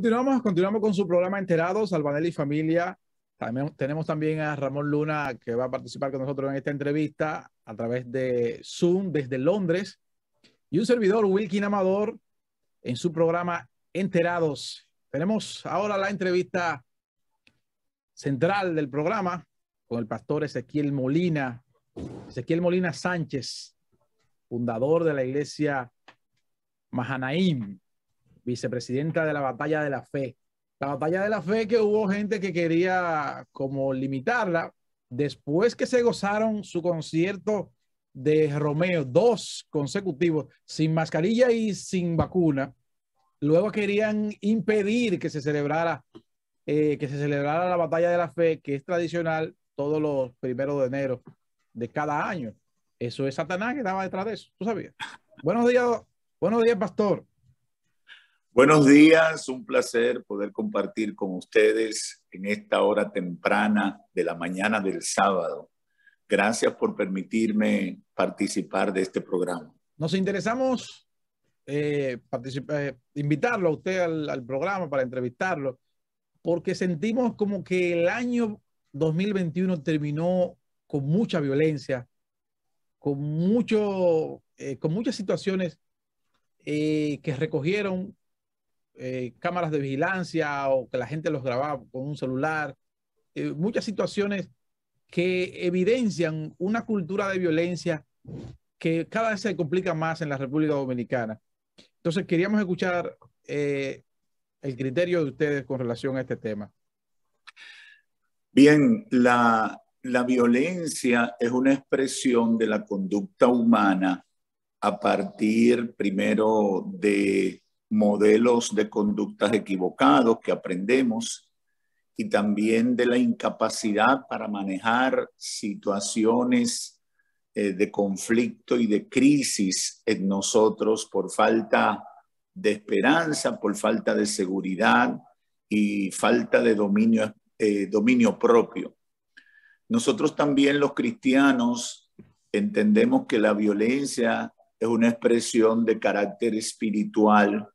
Continuamos con su programa Enterados, Albanelli y Familia. Tenemos también a Ramón Luna, que va a participar con nosotros en esta entrevista a través de Zoom desde Londres. Y un servidor, Wilkin Amador, en su programa Enterados. Tenemos ahora la entrevista central del programa con el pastor Ezequiel Molina Sánchez, fundador de la iglesia Mahanaim, vicepresidenta de la Batalla de la Fe. La Batalla de la Fe, que hubo gente que quería como limitarla después que se gozaron su concierto de Romeo, 2 consecutivos, sin mascarilla y sin vacuna. Luego querían impedir que se celebrara la Batalla de la Fe, que es tradicional todos los 1 de enero de cada año. Eso es Satanás que estaba detrás de eso. ¿Tú sabías? Buenos días, pastor. Buenos días, un placer poder compartir con ustedes en esta hora temprana de la mañana del sábado. Gracias por permitirme participar de este programa. Nos interesamos invitarlo a usted al programa para entrevistarlo, porque sentimos como que el año 2021 terminó con mucha violencia, con muchas situaciones que recogieron cámaras de vigilancia o que la gente los grababa con un celular, muchas situaciones que evidencian una cultura de violencia que cada vez se complica más en la República Dominicana. Entonces queríamos escuchar el criterio de ustedes con relación a este tema. Bien, la violencia es una expresión de la conducta humana a partir primero de modelos de conductas equivocados que aprendemos y también de la incapacidad para manejar situaciones de conflicto y de crisis en nosotros por falta de esperanza, por falta de seguridad y falta de dominio propio. Nosotros también los cristianos entendemos que la violencia es una expresión de carácter espiritual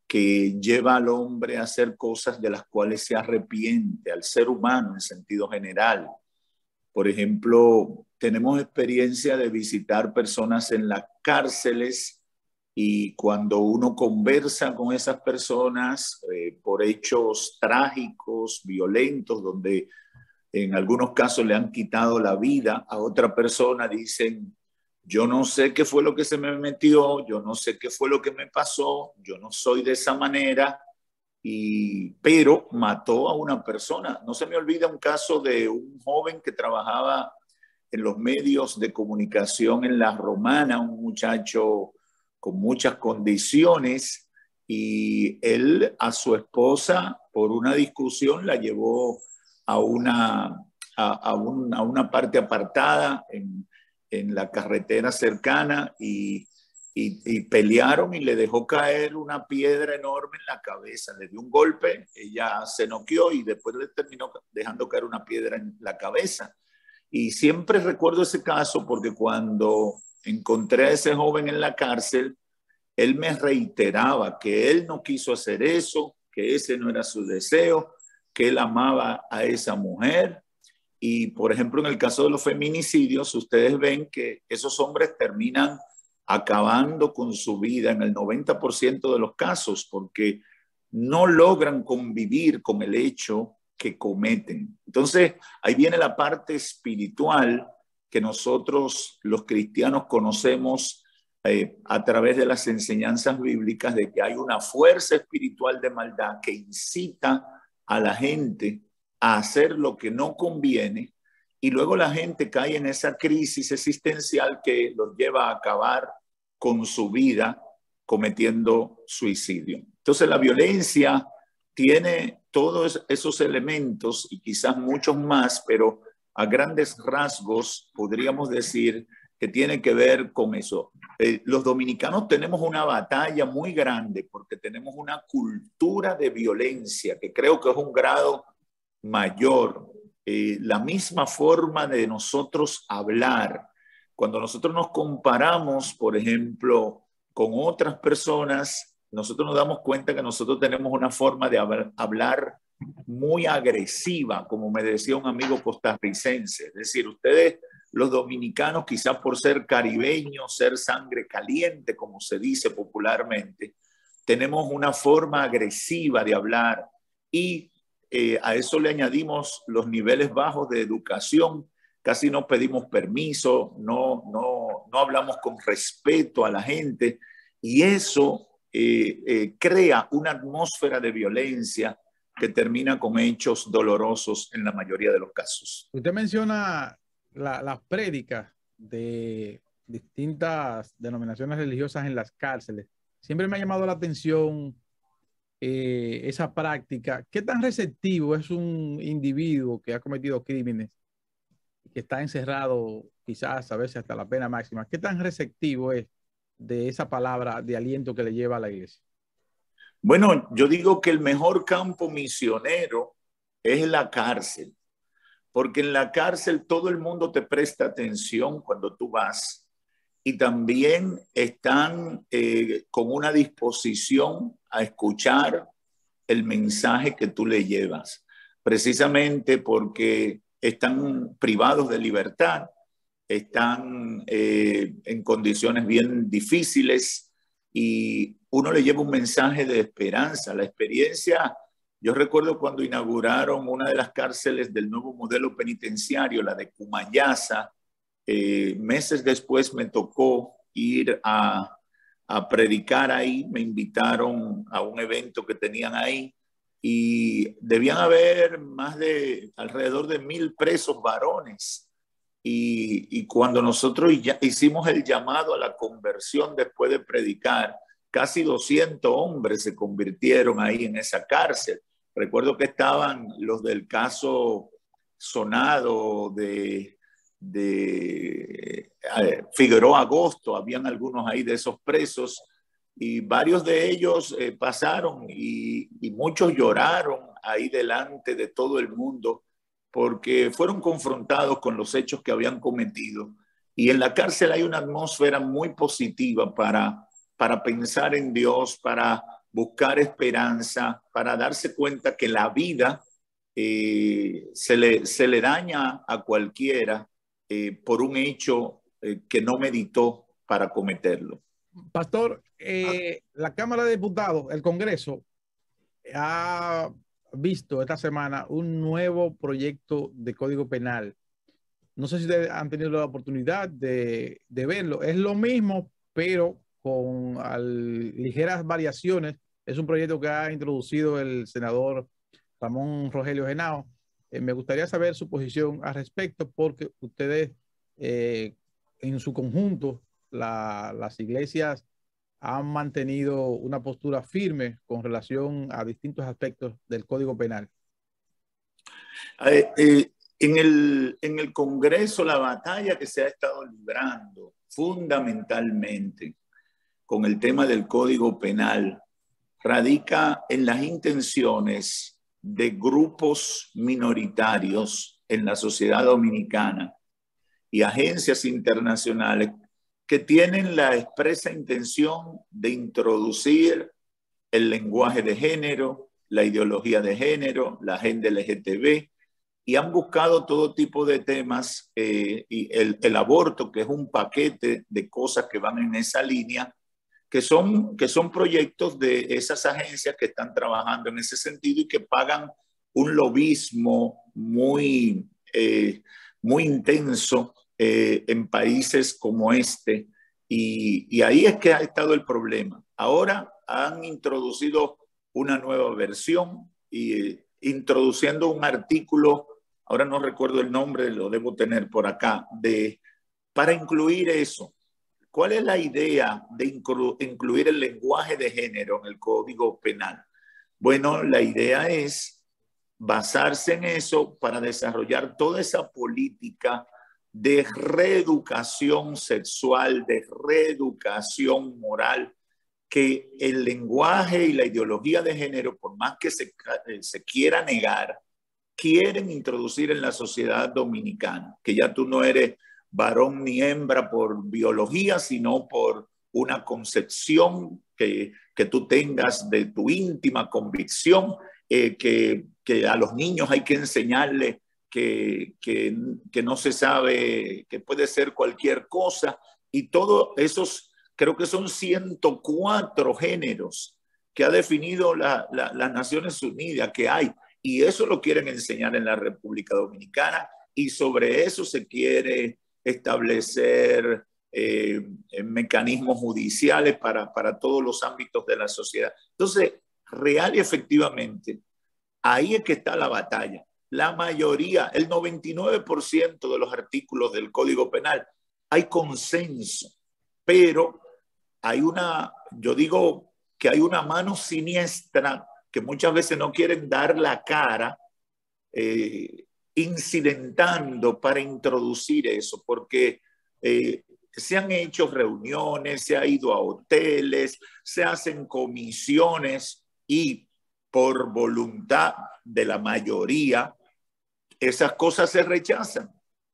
que lleva al hombre a hacer cosas de las cuales se arrepiente, al ser humano en sentido general. Por ejemplo, tenemos experiencia de visitar personas en las cárceles y cuando uno conversa con esas personas por hechos trágicos, violentos, donde en algunos casos le han quitado la vida a otra persona, dicen: yo no sé qué fue lo que se me metió, yo no sé qué fue lo que me pasó, yo no soy de esa manera, pero mató a una persona. No se me olvida un caso de un joven que trabajaba en los medios de comunicación en La Romana, un muchacho con muchas condiciones, y él a su esposa, por una discusión, la llevó a una parte apartada en la carretera cercana y pelearon y le dejó caer una piedra enorme en la cabeza. Le dio un golpe, ella se noqueó y después le terminó dejando caer una piedra en la cabeza. Y siempre recuerdo ese caso porque cuando encontré a ese joven en la cárcel, él me reiteraba que él no quiso hacer eso, que ese no era su deseo, que él amaba a esa mujer. Y, por ejemplo, en el caso de los feminicidios, ustedes ven que esos hombres terminan acabando con su vida en el 90% de los casos porque no logran convivir con el hecho que cometen. Entonces, ahí viene la parte espiritual que nosotros, los cristianos, conocemos a través de las enseñanzas bíblicas de que hay una fuerza espiritual de maldad que incita a la gente a hacer lo que no conviene y luego la gente cae en esa crisis existencial que los lleva a acabar con su vida cometiendo suicidio. Entonces la violencia tiene todos esos elementos y quizás muchos más, pero a grandes rasgos podríamos decir que tiene que ver con eso. Los dominicanos tenemos una batalla muy grande porque tenemos una cultura de violencia que creo que es un grado mayor, la misma forma de nosotros hablar. Cuando nosotros nos comparamos, por ejemplo, con otras personas, nosotros nos damos cuenta que nosotros tenemos una forma de hablar muy agresiva, como me decía un amigo costarricense. Es decir, ustedes, los dominicanos, quizás por ser caribeños, ser sangre caliente, como se dice popularmente, tenemos una forma agresiva de hablar y a eso le añadimos los niveles bajos de educación. Casi no pedimos permiso, no hablamos con respeto a la gente y eso crea una atmósfera de violencia que termina con hechos dolorosos en la mayoría de los casos. Usted menciona las prédicas de distintas denominaciones religiosas en las cárceles. Siempre me ha llamado la atención esa práctica. ¿Qué tan receptivo es un individuo que ha cometido crímenes, que está encerrado quizás a veces hasta la pena máxima? ¿Qué tan receptivo es de esa palabra de aliento que le lleva a la iglesia? Bueno, yo digo que el mejor campo misionero es la cárcel, porque en la cárcel todo el mundo te presta atención cuando tú vas y también están con una disposición a escuchar el mensaje que tú le llevas, precisamente porque están privados de libertad, están en condiciones bien difíciles y uno le lleva un mensaje de esperanza. La experiencia, yo recuerdo cuando inauguraron una de las cárceles del nuevo modelo penitenciario, la de Cumayasa, meses después me tocó ir a predicar ahí, me invitaron a un evento que tenían ahí y debían haber más de alrededor de 1,000 presos varones. Y cuando nosotros ya hicimos el llamado a la conversión después de predicar, casi 200 hombres se convirtieron ahí en esa cárcel. Recuerdo que estaban los del caso sonado de Figueroa Agosto, habían algunos ahí de esos presos y varios de ellos pasaron y muchos lloraron ahí delante de todo el mundo porque fueron confrontados con los hechos que habían cometido. Y en la cárcel hay una atmósfera muy positiva para pensar en Dios, para buscar esperanza, para darse cuenta que la vida se le daña a cualquiera por un hecho que no meditó para cometerlo. Pastor, la Cámara de Diputados, el Congreso, ha visto esta semana un nuevo proyecto de Código Penal. No sé si ustedes han tenido la oportunidad de verlo. Es lo mismo, pero con ligeras variaciones. Es un proyecto que ha introducido el senador Ramón Rogelio Henao. Me gustaría saber su posición al respecto, porque ustedes, en su conjunto, las iglesias han mantenido una postura firme con relación a distintos aspectos del Código Penal. En el Congreso, la batalla que se ha estado librando fundamentalmente con el tema del Código Penal radica en las intenciones de grupos minoritarios en la sociedad dominicana y agencias internacionales que tienen la expresa intención de introducir el lenguaje de género, la ideología de género, la agenda LGTB, y han buscado todo tipo de temas, y el aborto, que es un paquete de cosas que van en esa línea, que son proyectos de esas agencias que están trabajando en ese sentido y que pagan un lobismo muy intenso en países como este. Y ahí es que ha estado el problema. Ahora han introducido una nueva versión y introduciendo un artículo, ahora no recuerdo el nombre, lo debo tener por acá, para incluir eso. ¿Cuál es la idea de incluir el lenguaje de género en el Código Penal? Bueno, la idea es basarse en eso para desarrollar toda esa política de reeducación sexual, de reeducación moral, que el lenguaje y la ideología de género, por más que se quiera negar, quieren introducir en la sociedad dominicana, que ya tú no eres varón ni hembra por biología, sino por una concepción que tú tengas de tu íntima convicción, que a los niños hay que enseñarles que no se sabe, que puede ser cualquier cosa, y todos esos, creo que son 104 géneros que ha definido las Naciones Unidas que hay, y eso lo quieren enseñar en la República Dominicana, y sobre eso se quiere establecer mecanismos judiciales para todos los ámbitos de la sociedad. Entonces, real y efectivamente, ahí es que está la batalla. La mayoría, el 99% de los artículos del Código Penal, hay consenso, pero hay yo digo que hay una mano siniestra que muchas veces no quieren dar la cara, incidentando para introducir eso, porque se han hecho reuniones, se ha ido a hoteles, se hacen comisiones y por voluntad de la mayoría, esas cosas se rechazan,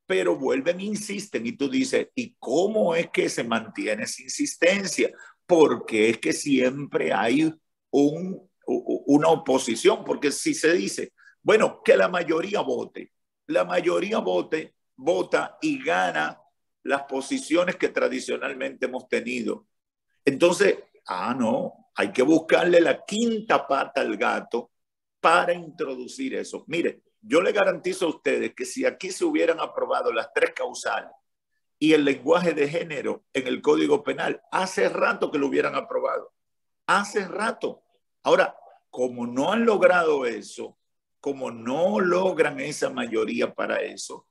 pero vuelven, insisten, y tú dices, ¿y cómo es que se mantiene esa insistencia? Porque es que siempre hay una oposición, porque si se dice, bueno, que la mayoría vote vota y gana las posiciones que tradicionalmente hemos tenido. Entonces, no, hay que buscarle la quinta pata al gato para introducir eso. Mire, yo le garantizo a ustedes que si aquí se hubieran aprobado las 3 causales y el lenguaje de género en el Código Penal, hace rato que lo hubieran aprobado. Hace rato. Ahora, como no han logrado eso, como no logran esa mayoría para eso,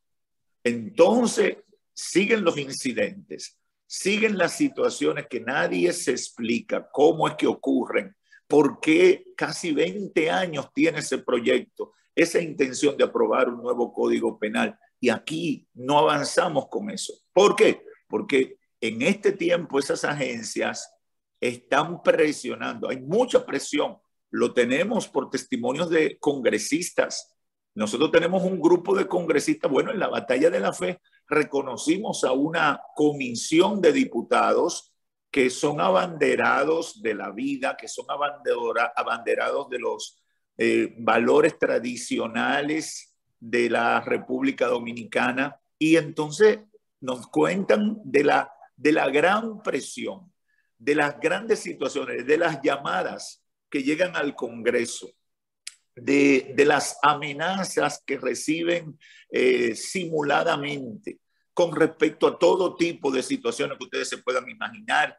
entonces siguen los incidentes, siguen las situaciones que nadie se explica cómo es que ocurren, por qué casi 20 años tiene ese proyecto, esa intención de aprobar un nuevo Código Penal, y aquí no avanzamos con eso. ¿Por qué? Porque en este tiempo esas agencias están presionando, hay mucha presión, lo tenemos por testimonios de congresistas. Nosotros tenemos un grupo de congresistas, bueno, en la Batalla de la Fe reconocimos a una comisión de diputados que son abanderados de la vida, que son abanderados de los valores tradicionales de la República Dominicana, y entonces nos cuentan de la gran presión, de las grandes situaciones, de las llamadas que llegan al Congreso, de las amenazas que reciben simuladamente con respecto a todo tipo de situaciones que ustedes se puedan imaginar.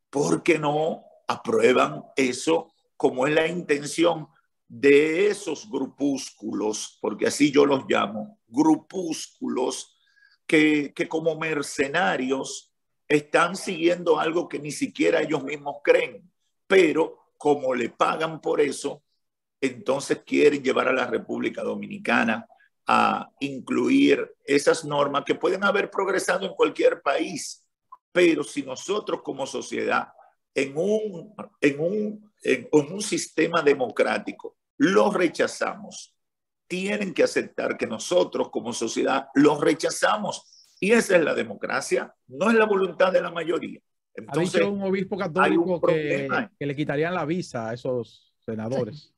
¿Por qué no aprueban eso como es la intención de esos grupúsculos? Porque así yo los llamo, grupúsculos que como mercenarios están siguiendo algo que ni siquiera ellos mismos creen, pero como le pagan por eso, entonces quieren llevar a la República Dominicana a incluir esas normas que pueden haber progresado en cualquier país, pero si nosotros como sociedad en un sistema democrático los rechazamos, tienen que aceptar que nosotros como sociedad los rechazamos, y esa es la democracia, no es la voluntad de la mayoría. Entonces, ha dicho un obispo católico que le quitarían la visa a esos senadores.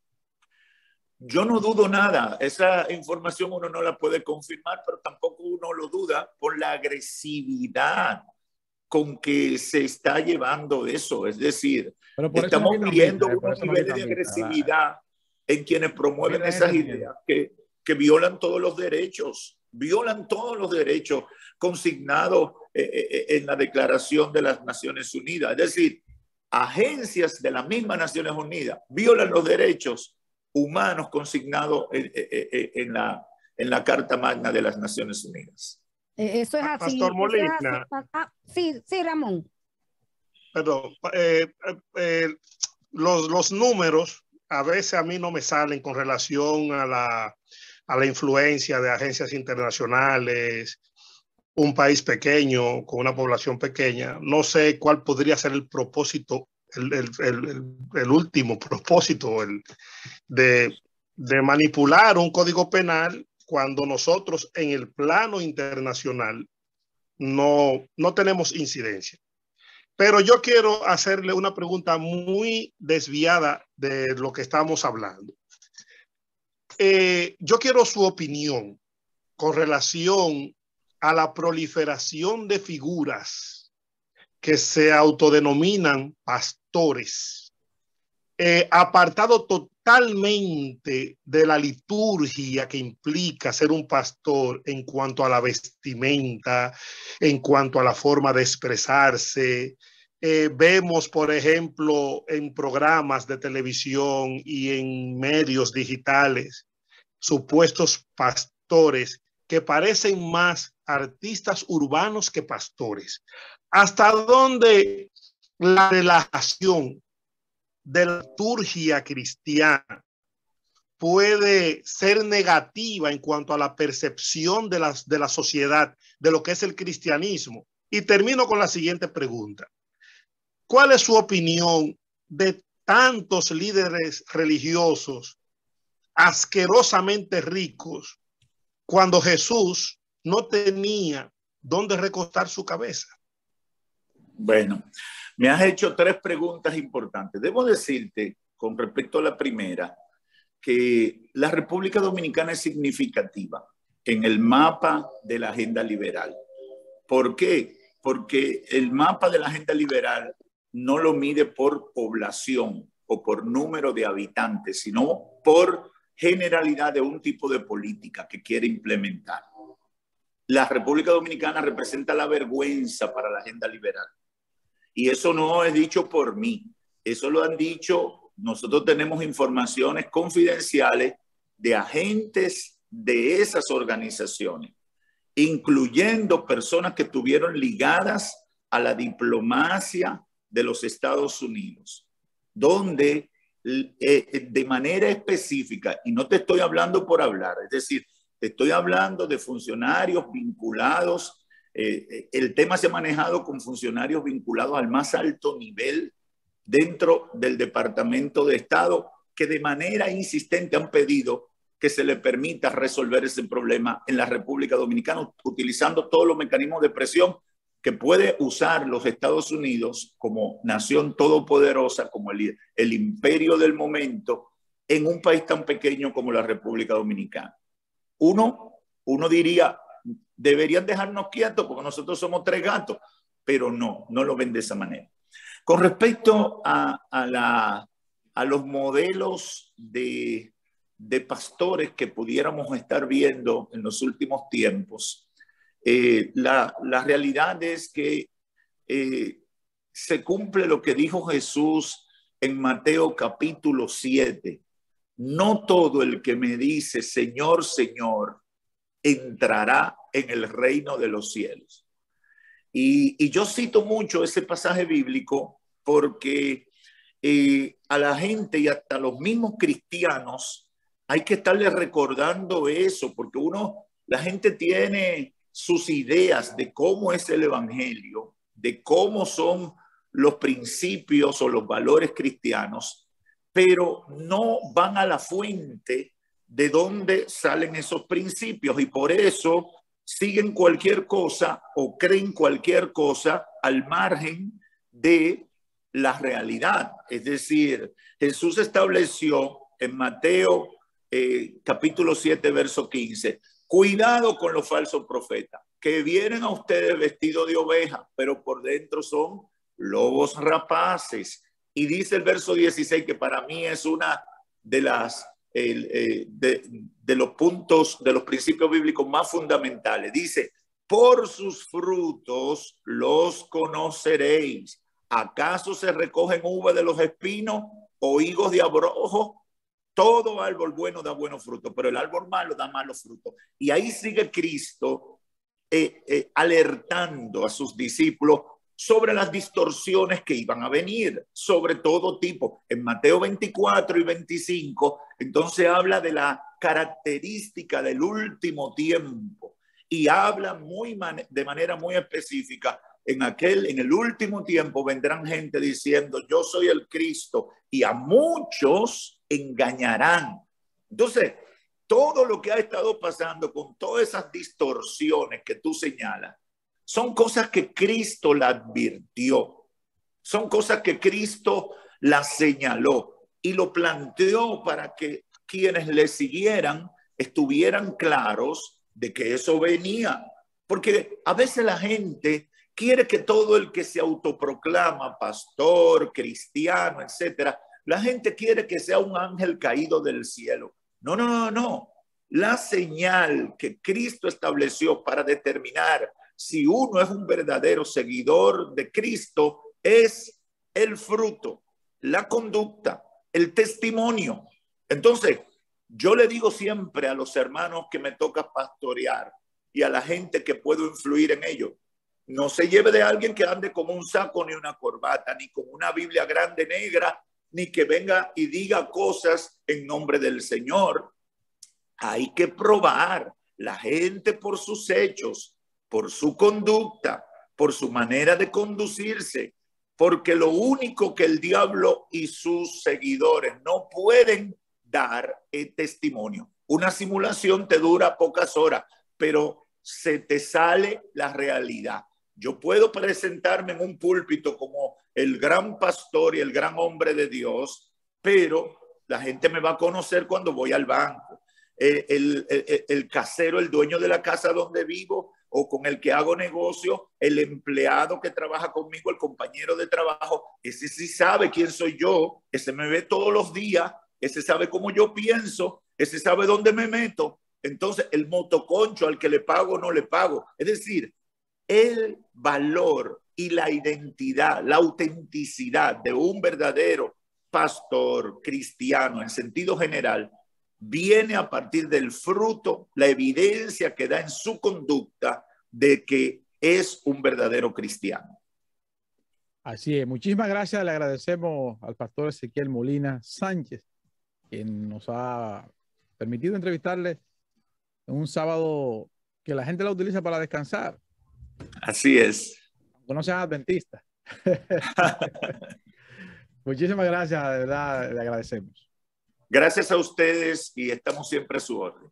Yo no dudo nada, esa información uno no la puede confirmar, pero tampoco uno lo duda por la agresividad con que se está llevando eso. Es decir, estamos viendo unos niveles de agresividad en quienes promueven esas ideas que violan todos los derechos consignados en la Declaración de las Naciones Unidas. Es decir, agencias de las mismas Naciones Unidas violan los derechos humanos consignados en la Carta Magna de las Naciones Unidas. Eso es así. Pastor Molina. Sí, Ramón. Perdón. Los números a veces a mí no me salen con relación a la influencia de agencias internacionales, un país pequeño con una población pequeña. No sé cuál podría ser el propósito, el último propósito de manipular un código penal cuando nosotros en el plano internacional no tenemos incidencia. Pero yo quiero hacerle una pregunta muy desviada de lo que estamos hablando. Yo quiero su opinión con relación a la proliferación de figuras que se autodenominan pastores, apartado totalmente de la liturgia que implica ser un pastor en cuanto a la vestimenta, en cuanto a la forma de expresarse. Vemos, por ejemplo, en programas de televisión y en medios digitales, supuestos pastores que parecen más artistas urbanos que pastores. ¿Hasta dónde la relación de la liturgia cristiana puede ser negativa en cuanto a la percepción de la sociedad de lo que es el cristianismo? Y termino con la siguiente pregunta. ¿Cuál es su opinión de tantos líderes religiosos asquerosamente ricos cuando Jesús no tenía dónde recostar su cabeza? Bueno, me has hecho 3 preguntas importantes. Debo decirte, con respecto a la primera, que la República Dominicana es significativa en el mapa de la agenda liberal. ¿Por qué? Porque el mapa de la agenda liberal no lo mide por población o por número de habitantes, sino por generalidad de un tipo de política que quiere implementar. La República Dominicana representa la vergüenza para la agenda liberal. Y eso no es dicho por mí, eso lo han dicho, nosotros tenemos informaciones confidenciales de agentes de esas organizaciones, incluyendo personas que estuvieron ligadas a la diplomacia de los Estados Unidos, donde de manera específica, y no te estoy hablando por hablar, es decir, te estoy hablando de funcionarios vinculados, el tema se ha manejado con funcionarios vinculados al más alto nivel dentro del Departamento de Estado, que de manera insistente han pedido que se le permita resolver ese problema en la República Dominicana, utilizando todos los mecanismos de presión que puede usar los Estados Unidos como nación todopoderosa, como el imperio del momento, en un país tan pequeño como la República Dominicana. Uno diría, deberían dejarnos quietos porque nosotros somos 3 gatos, pero no lo ven de esa manera. Con respecto a los modelos de pastores que pudiéramos estar viendo en los últimos tiempos, la realidad es que se cumple lo que dijo Jesús en Mateo capítulo 7. No todo el que me dice Señor, Señor, entrará en el reino de los cielos. Y yo cito mucho ese pasaje bíblico porque a la gente y hasta los mismos cristianos hay que estarles recordando eso, porque la gente tiene sus ideas de cómo es el evangelio, de cómo son los principios o los valores cristianos, pero no van a la fuente de dónde salen esos principios y por eso siguen cualquier cosa o creen cualquier cosa al margen de la realidad. Es decir, Jesús estableció en Mateo capítulo 7, verso 15, cuidado con los falsos profetas, que vienen a ustedes vestidos de oveja, pero por dentro son lobos rapaces. Y dice el verso 16, que para mí es una de las de los puntos, de los principios bíblicos más fundamentales. Dice, por sus frutos los conoceréis. ¿Acaso se recogen uvas de los espinos o higos de abrojo? Todo árbol bueno da buenos frutos, pero el árbol malo da malos frutos. Y ahí sigue Cristo alertando a sus discípulos sobre las distorsiones que iban a venir, sobre todo tipo. En Mateo 24 y 25, entonces habla de la característica del último tiempo y habla de manera muy específica. En el último tiempo vendrán gente diciendo, yo soy el Cristo, y a muchos engañarán. Entonces, todo lo que ha estado pasando con todas esas distorsiones que tú señalas, son cosas que Cristo la advirtió. Son cosas que Cristo las señaló y lo planteó para que quienes le siguieran estuvieran claros de que eso venía. Porque a veces la gente quiere que todo el que se autoproclama pastor, cristiano, etcétera, la gente quiere que sea un ángel caído del cielo. No, no, no, no. La señal que Cristo estableció para determinar si uno es un verdadero seguidor de Cristo es el fruto, la conducta, el testimonio. Entonces, yo le digo siempre a los hermanos que me toca pastorear y a la gente que puedo influir en ellos, no se lleve de alguien que ande como un saco ni una corbata, ni con una Biblia grande negra, ni que venga y diga cosas en nombre del Señor. Hay que probar la gente por sus hechos, por su conducta, por su manera de conducirse, porque lo único que el diablo y sus seguidores no pueden dar es testimonio. Una simulación te dura pocas horas, pero se te sale la realidad. Yo puedo presentarme en un púlpito como el gran pastor y el gran hombre de Dios, pero la gente me va a conocer cuando voy al banco. El casero, el dueño de la casa donde vivo o con el que hago negocio, el empleado que trabaja conmigo, el compañero de trabajo, ese sí sabe quién soy yo, ese me ve todos los días, ese sabe cómo yo pienso, ese sabe dónde me meto. Entonces, el motoconcho al que le pago o no le pago. Es decir, el valor y la identidad, la autenticidad de un verdadero pastor cristiano en sentido general viene a partir del fruto, la evidencia que da en su conducta de que es un verdadero cristiano. Así es. Muchísimas gracias. Le agradecemos al pastor Ezequiel Molina Sánchez, quien nos ha permitido entrevistarle en un sábado que la gente la utiliza para descansar. Así es. Aunque no sean adventistas. Muchísimas gracias, de verdad, le agradecemos. Gracias a ustedes y estamos siempre a su orden.